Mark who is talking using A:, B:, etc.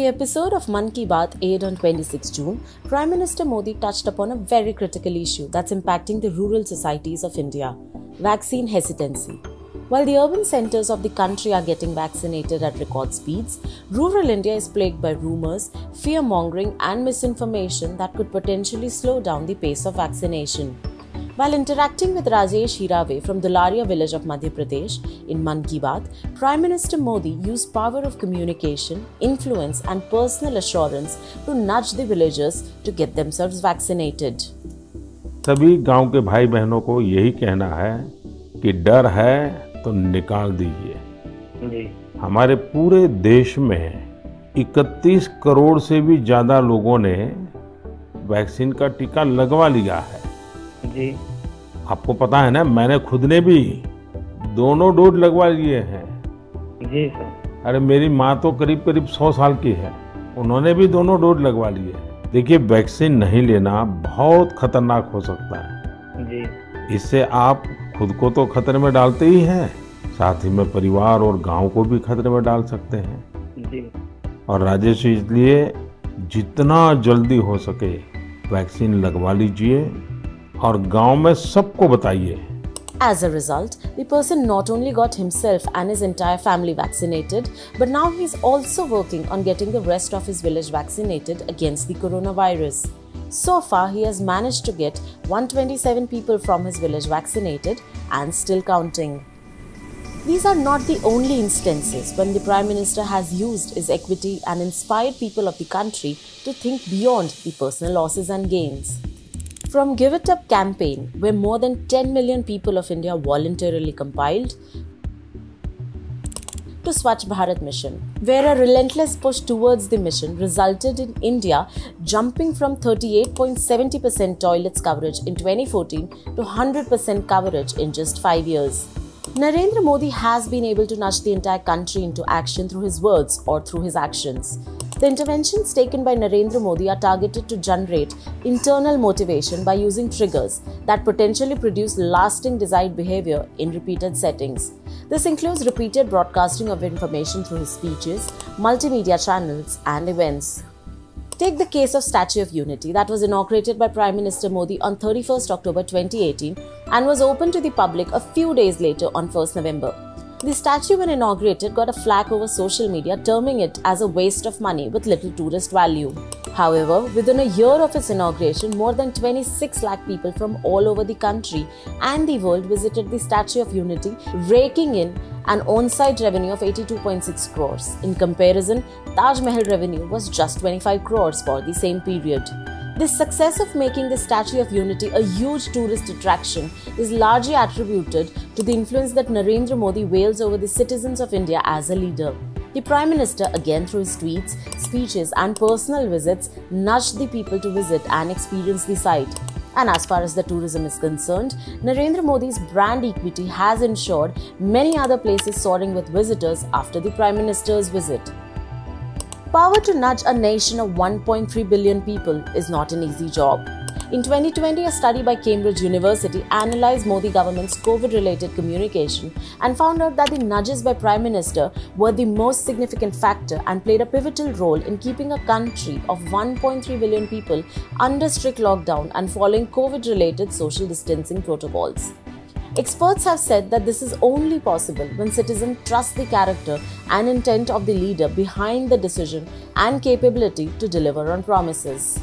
A: the episode of Mann Ki Baat aired on 26 June, Prime Minister Modi touched upon a very critical issue that's impacting the rural societies of India: vaccine hesitancy. While the urban centers of the country are getting vaccinated at record speeds, rural India is plagued by rumors, fear-mongering and misinformation that could potentially slow down the pace of vaccination. While interacting with Rajesh Hirave from Dularia village of Madhya Pradesh in Mann Ki Baat, Prime Minister Modi used power of communication, influence and personal assurance to nudge the villagers to get themselves vaccinated.
B: सभी गांव के भाई बहनों को यही कहना है कि डर है तो निकाल दीजिए।
C: जी।
B: हमारे पूरे देश में 31 करोड़ से भी ज्यादा लोगों ने वैक्सीन का टीका लगवा लिया है।
C: जी।
B: आपको पता है ना, मैंने खुद ने भी दोनों डोज लगवा लिए हैं।
C: जी सर।
B: अरे मेरी माँ तो करीब 100 साल की है, उन्होंने भी दोनों डोज लगवा लिए हैं। देखिए, वैक्सीन नहीं लेना बहुत खतरनाक हो सकता है।
C: जी।
B: इससे आप खुद को तो खतरे में डालते ही हैं, साथ ही में परिवार और गांव को भी खतरे में डाल सकते हैं।
C: जी।
B: और राजेश, इसलिए जितना जल्दी हो सके वैक्सीन लगवा लीजिए और गांव में सबको बताइए।
A: As a result, the person not only got himself and his entire family vaccinated, but now he is also working on getting the rest of his village vaccinated against the coronavirus. So far, he has managed to get 127 people from his village vaccinated and still counting. These are not the only instances when the Prime Minister has used his equity and inspired people of the country to think beyond the personal losses and gains. From Give It Up campaign, where more than 10 million people of India voluntarily compiled, to Swachh Bharat mission, where a relentless push towards the mission resulted in India jumping from 38.70% toilets coverage in 2014 to 100% coverage in just 5 years. Narendra Modi has been able to nudge the entire country into action through his words or through his actions. The interventions taken by Narendra Modi are targeted to generate internal motivation by using triggers that potentially produce lasting desired behavior in repeated settings. This includes repeated broadcasting of information through his speeches, multimedia channels, and events. Take the case of Statue of Unity that was inaugurated by Prime Minister Modi on 31st October 2018 and was opened to the public a few days later on 1st November. The statue, when inaugurated, got a flack over social media, terming it as a waste of money with little tourist value. However, within a year of its inauguration, more than 26 lakh people from all over the country and the world visited the Statue of Unity, raking in an on-site revenue of 82.6 crores. In comparison, Taj Mahal revenue was just 25 crores for the same period. This success of making the Statue of Unity a huge tourist attraction is largely attributed to the influence that Narendra Modi wields over the citizens of India as a leader. The Prime Minister, again through his tweets, speeches and personal visits, nudged the people to visit and experience the site. And as far as the tourism is concerned, Narendra Modi's brand equity has ensured many other places soaring with visitors after the Prime Minister's visit. Power to nudge a nation of 1.3 billion people is not an easy job. In 2020, a study by Cambridge University analyzed Modi government's COVID-related communication and found out that the nudges by Prime Minister were the most significant factor and played a pivotal role in keeping a country of 1.3 billion people under strict lockdown and following COVID-related social distancing protocols. Experts have said that this is only possible when citizens trust the character and intent of the leader behind the decision and capability to deliver on promises.